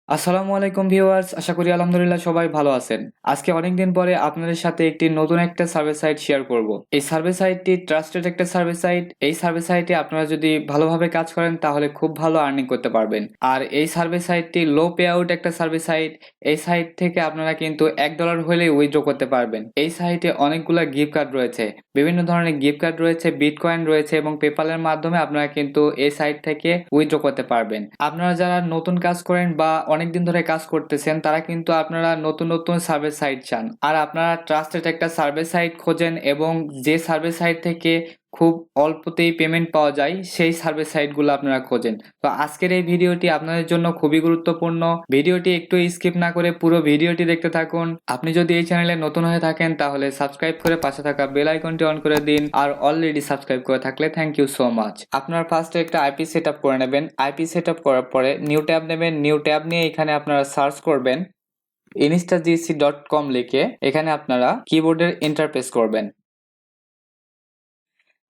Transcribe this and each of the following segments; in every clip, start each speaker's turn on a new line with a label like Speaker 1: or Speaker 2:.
Speaker 1: আসসালামু আলাইকুম ভিউয়ার্স, আশা করি আলহামদুলিল্লাহ সবাই ভালো আছেন। আজকে অনেকদিন পরে আপনাদের সাথে একটি নতুন একটা সার্ভে সাইট শেয়ার করব। এই সার্ভে সাইটটি ট্রাস্টেড একটা সার্ভে সাইট। এই সার্ভে সাইটে আপনারা যদি ভালোভাবে কাজ করেন তাহলে খুব ভালো আর্নিং করতে পারবেন। আর এই সার্ভে সাইটটি লো পে আউট একটা সার্ভে সাইট। এই সাইট থেকে আপনারা কিন্তু $1 হলেই উইথড্র করতে পারবেন। এই সাইটে অনেকগুলো গিফট কার্ড রয়েছে, বিভিন্ন ধরনের গিফট কার্ড রয়েছে, বিটকয়েন রয়েছে এবং পেপালের মাধ্যমে আপনারা কিন্তু এই সাইট থেকে উইথড্র করতে পারবেন। আপনারা যারা নতুন কাজ করেন বা অনেকদিন ধরে কাজ করতেছেন তারা কিন্তু আপনারা নতুন নতুন সার্ভে সাইট চান, আর আপনারা ট্রাস্টেড একটা সার্ভে সাইট খোঁজেন এবং যে সার্ভে সাইট থেকে খুব অল্পতেই পেমেন্ট পাওয়া যায় সেই সার্ভে সাইটগুলো আপনারা খোঁজেন। তো আজকের এই ভিডিওটি আপনাদের জন্য খুবই গুরুত্বপূর্ণ। ভিডিওটি একটু স্কিপ না করে পুরো ভিডিওটি দেখতে থাকুন। আপনি যদি এই চ্যানেলে নতুন হয়ে থাকেন তাহলে সাবস্ক্রাইব করে পাশে থাকা বেল আইকনটি অন করে দিন, আর অলরেডি সাবস্ক্রাইব করে থাকলে থ্যাংক ইউ সো মাচ। আপনারা ফার্স্টে একটা আইপি সেটআপ করে নেবেন। আইপি সেটআপ করার পরে নিউ ট্যাব নেবেন। নিউ ট্যাব নিয়ে এখানে আপনারা সার্চ করবেন instagc.com লিখে। এখানে আপনারা কিবোর্ডের এন্টার প্রেস করবেন।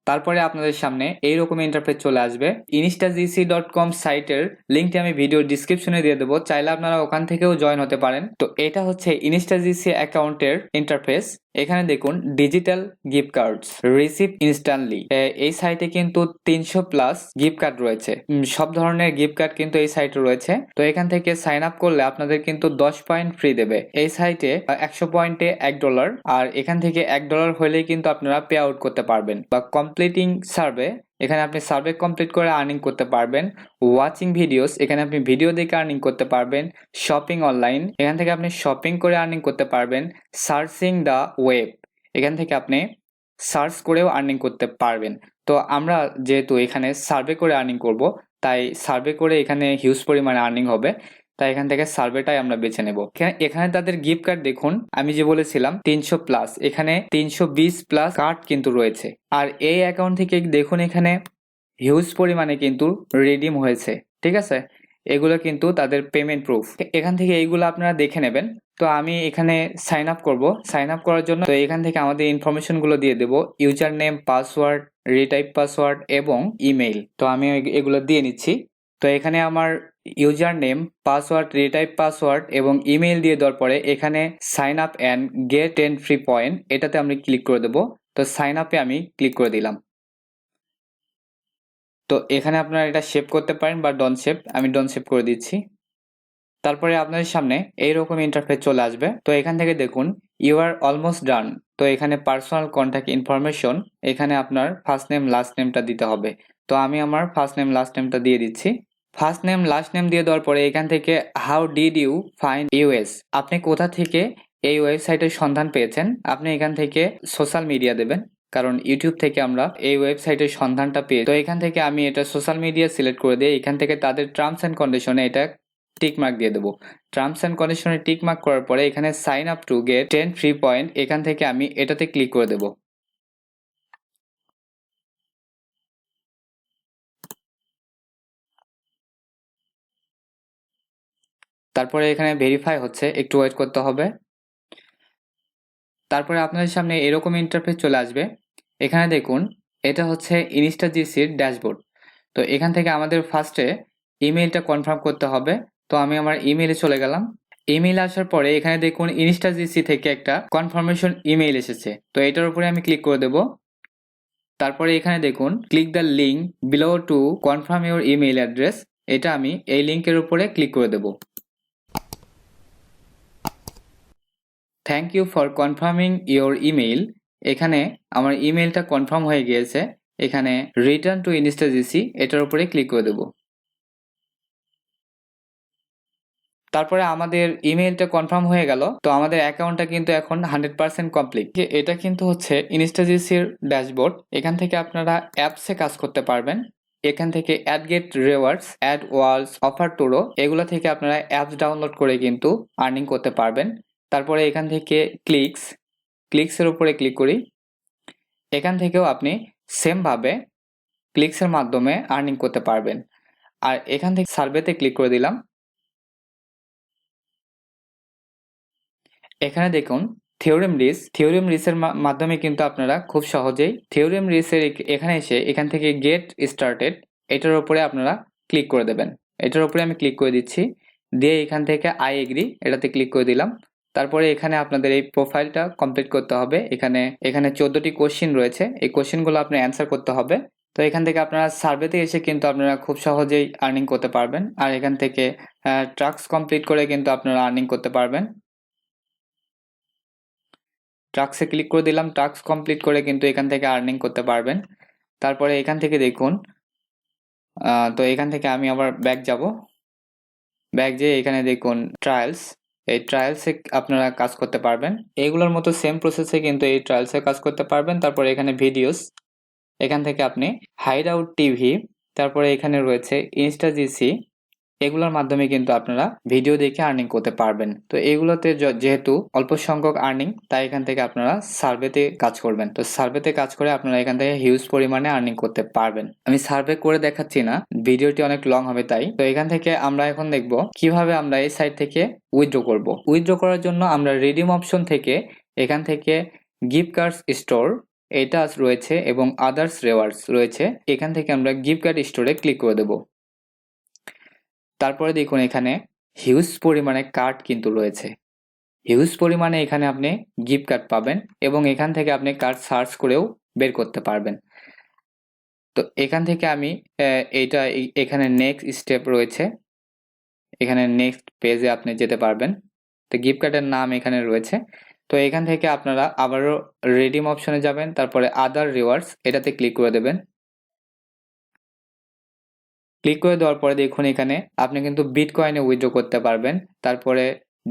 Speaker 1: তারপরে আপনাদের সামনে এইরকম ইন্টারফেস চলে আসবে। instagc.com সাইটের লিঙ্কটি আমি ভিডিও ডিসক্রিপশনে দিয়ে দেবো, চাইলে আপনারা ওখান থেকেও জয়েন হতে পারেন। তো এটা হচ্ছে instagc অ্যাকাউন্টের ইন্টারফেস। এখানে দেখুন digital gift cards receive instantly. এই সাইটে কিন্তু 300+ গিফট কার্ড রয়েছে। সব ধরনের গিফট কার্ড কিন্তু এই সাইটে রয়েছে। তো এখান থেকে সাইন আপ করলে আপনাদের কিন্তু 10 পয়েন্ট ফ্রি দেবে। এই সাইটে 100 পয়েন্টে $1, আর এখান থেকে $1 হলেই কিন্তু আপনারা পে আউট করতে পারবেন। বা কমপ্লিটিং সার্ভে, এখানে আপনি সার্ভে কমপ্লিট করে আর্নিং করতে পারবেন। ওয়াচিং ভিডিওস, এখানে আপনি ভিডিও দেখে আর্নিং করতে পারবেন। শপিং অনলাইন, এখান থেকে আপনি শপিং করে আর্নিং করতে পারবেন। সার্চিং দ্য ওয়েব, এখান থেকে আপনি সার্চ করেও আর্নিং করতে পারবেন। তো আমরা যেহেতু এখানে সার্ভে করে আর্নিং করব, তাই সার্ভে করে এখানে হিউজ পরিমাণে আর্নিং হবে, তাই এখান থেকে সার্ভেটাই আমরা বেছে নেব। এখানে তাদের গিফট কার্ড দেখুন, আমি যে বলেছিলাম 300+, এখানে 320+ কার্ড কিন্তু রয়েছে। আর এই অ্যাকাউন্ট থেকে দেখুন এখানে হিউজ পরিমাণে কিন্তু রিডিম হয়েছে, ঠিক আছে। এগুলো কিন্তু তাদের পেমেন্ট প্রুফ। এখান থেকে এইগুলো আপনারা দেখে নেবেন। তো আমি এখানে সাইন আপ করব। সাইন আপ করার জন্য তো এখান থেকে আমাদের ইনফরমেশনগুলো দিয়ে দেব, user name, password, retype password এবং ইমেইল। তো আমি এগুলো দিয়ে নিচ্ছি। তো এখানে আমার user name, password, retype password এবং ইমেইল দিয়ে দেওয়ার পরে এখানে sign up and get 10 free point, এটাতে আমি ক্লিক করে দেবো। তো সাইন আপে আমি ক্লিক করে দিলাম। তো এখানে আপনারা এটা শেপ করতে পারেন বা ডন শেপ, আমি ডন শেপ করে দিচ্ছি। তারপরে আপনাদের সামনে এইরকম ইন্টারফেস চলে আসবে। তো এখান থেকে দেখুন ইউ আর অলমোস্ট ডান। তো এখানে পার্সোনাল কন্ট্যাক্ট ইনফরমেশন, এখানে আপনার ফার্স্ট নেম লাস্ট নেমটা দিতে হবে। তো আমি আমার ফার্স্ট নেম লাস্ট নেমটা দিয়ে দিচ্ছি। ফার্স্ট নেম লাস্ট নেম দিয়ে দেওয়ার পরে এখান থেকে how did you find us, আপনি কোথা থেকে এই ওয়েবসাইটের সন্ধান পেয়েছেন। আপনি এখান থেকে সোশ্যাল মিডিয়া দেবেন, কারণ ইউটিউব থেকে আমরা এই ওয়েবসাইটের সন্ধানটা পেয়ে। তো এখান থেকে আমি এটা সোশ্যাল মিডিয়া সিলেক্ট করে দিই। এখান থেকে তাদের টার্মস এন্ড কন্ডিশনে এটা টিক মার্ক দিয়ে দেবো। টার্মস এন্ড কন্ডিশনে টিক মার্ক করার পরে এখানে sign up to get 10 free point, এখান থেকে আমি এটাতে ক্লিক করে দেবো। তারপরে এখানে ভেরিফাই হচ্ছে, একটু ওয়েট করতে হবে। তারপরে আপনাদের সামনে এরকম ইন্টারফেস চলে আসবে। এখানে দেখুন এটা হচ্ছে ইনস্টাজিসির ড্যাশবোর্ড। তো এখান থেকে আমাদের ফার্স্টে ইমেইলটা কনফার্ম করতে হবে। তো আমি আমার ইমেইলে চলে গেলাম। ইমেইল আসার পরে এখানে দেখুন ইনস্টাজিসি থেকে একটা কনফার্মেশন ইমেইল এসেছে। তো এটার উপরে আমি ক্লিক করে দেব। তারপরে এখানে দেখুন click the link below to confirm your email address, এটা আমি এই লিঙ্কের উপরে ক্লিক করে দেব। Thank you for confirming your email, এখানে আমার ইমেইলটা কনফার্ম হয়ে গিয়েছে। এখানে রিটার্ন টু ইনস্টাজিসি, এটার উপরে ক্লিক করে দেব। তারপরে আমাদের ইমেইলটা কনফার্ম হয়ে গেল। তো আমাদের অ্যাকাউন্টটা কিন্তু এখন 100% কমপ্লিট। এটা কিন্তু হচ্ছে ইনস্টাজিসির ড্যাশবোর্ড। এখান থেকে আপনারা অ্যাপসে কাজ করতে পারবেন। এখান থেকে ad get rewards, ad walls, OfferToro, এগুলো থেকে আপনারা অ্যাপস ডাউনলোড করে কিন্তু আর্নিং করতে পারবেন। তারপরে এখান থেকে ক্লিকসের উপরে ক্লিক করি। এখান থেকেও আপনি সেম ভাবে ক্লিকসের মাধ্যমে আর্নিং করতে পারবেন। আর এখান থেকে সার্ভেতে ক্লিক করে দিলাম। এখানে দেখুন থিওরেম রিসের মাধ্যমে কিন্তু আপনারা খুব সহজেই থিওরেম রিসের এখানে এসে এখান থেকে গেট স্টার্টেড, এটার উপরে আপনারা ক্লিক করে দেবেন। এটার উপরে আমি ক্লিক করে দিচ্ছি। দিয়ে এখান থেকে আই এগ্রি এটাতে ক্লিক করে দিলাম। তারপরে এখানে আপনাদের এই প্রোফাইলটা কমপ্লিট করতে হবে। এখানে 14টি কোশ্চেন রয়েছে, এই কোশ্চেনগুলো আপনি অ্যান্সার করতে হবে। তো এখান থেকে আপনারা সার্ভেতে এসে কিন্তু আপনারা খুব সহজেই আর্নিং করতে পারবেন। আর এখান থেকে টাস্ক কমপ্লিট করে কিন্তু আপনারা আর্নিং করতে পারবেন। টাস্কে ক্লিক করে দিলাম, টাস্ক কমপ্লিট করে কিন্তু এখান থেকে আর্নিং করতে পারবেন। তারপরে এখান থেকে দেখুন, তো এখান থেকে আমি আবার ব্যাক যাব। ব্যাক যেয়ে এখানে দেখুন ট্রায়ালস, এই ট্রায়ালসে আপনারা কাজ করতে পারবেন। এইগুলোর মতো সেম প্রসেসে কিন্তু এই ট্রায়ালসে কাজ করতে পারবেন। তারপরে এখানে ভিডিওস, এখান থেকে আপনি হাইড আউট টিভি, তারপরে এখানে রয়েছে ইনস্টাজিসি, এগুলোর মাধ্যমে কিন্তু আপনারা ভিডিও দেখে আর্নিং করতে পারবেন। তো এগুলোতে যেহেতু অল্প সংখ্যক আর্নিং, তাই এখান থেকে আপনারা সার্ভেতে কাজ করবেন। তো সার্ভেতে কাজ করে আপনারা এখান থেকে হিউজ পরিমাণে আর্নিং করতে পারবেন। আমি সার্ভে করে দেখাচ্ছি না, ভিডিওটি অনেক লং হবে তাই। তো এখান থেকে আমরা এখন দেখব কিভাবে আমরা এই সাইট থেকে উইথড্র করব। উইথড্র করার জন্য আমরা রিডিম অপশন থেকে এখান থেকে গিফট কার্ডস স্টোর এটা রয়েছে এবং আদার্স রিওয়ার্ডস রয়েছে, এখান থেকে আমরা গিফট কার্ড স্টোরে ক্লিক করে দেব। তারপরে দেখুন এখানে হিউজ পরিমাণে কার্ড কিন্তু রয়েছে, হিউজ পরিমাণে এখানে আপনি গিফট কার্ড পাবেন এবং এখান থেকে আপনি কার্ড সার্চ করেও বের করতে পারবেন। তো এখান থেকে আমি এখানে নেক্সট স্টেপ রয়েছে, এখানে নেক্সট পেজে আপনি যেতে পারবেন। তো গিফট কার্ডের নাম এখানে রয়েছে। তো এখান থেকে আপনারা আবারও রিডিম অপশনে যাবেন, তারপরে আদার রিওয়ার্ডস এটাতে ক্লিক করে দেবেন। ক্লিক করে দেওয়ার পরে দেখুন এখানে আপনি কিন্তু বিটকয়েনে উইথড্র করতে পারবেন। তারপরে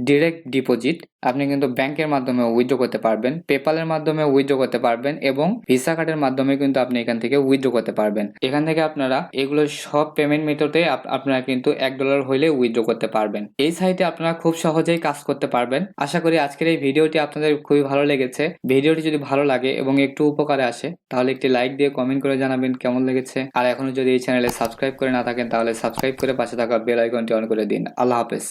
Speaker 1: ডিরেক্ট ডিপোজিট আপনি কিন্তু ব্যাংকের মাধ্যমে উইথড্র করতে পারবেন, পেপালের মাধ্যমে উইথড্র করতে পারবেন এবং ভিসা কার্ডের মাধ্যমে কিন্তু আপনি এখান থেকে উইথড্র করতে পারবেন। এখান থেকে আপনারা এগুলো সব পেমেন্ট মেথডে আপনারা কিন্তু $1 হইলে উইথড্র করতে পারবেন। এই সাইটে আপনারা খুব সহজেই কাজ করতে পারবেন। আশা করি আজকের এই ভিডিওটি আপনাদের খুবই ভালো লেগেছে। ভিডিওটি যদি ভালো লাগে এবং একটু উপকারে আসে তাহলে একটি লাইক দিয়ে কমেন্ট করে জানাবেন কেমন লেগেছে। আর এখনো যদি এই চ্যানেলে সাবস্ক্রাইব করে না থাকেন তাহলে সাবস্ক্রাইব করে পাশে থাকা বেল আইকনটি অন করে দিন। আল্লাহ হাফেজ।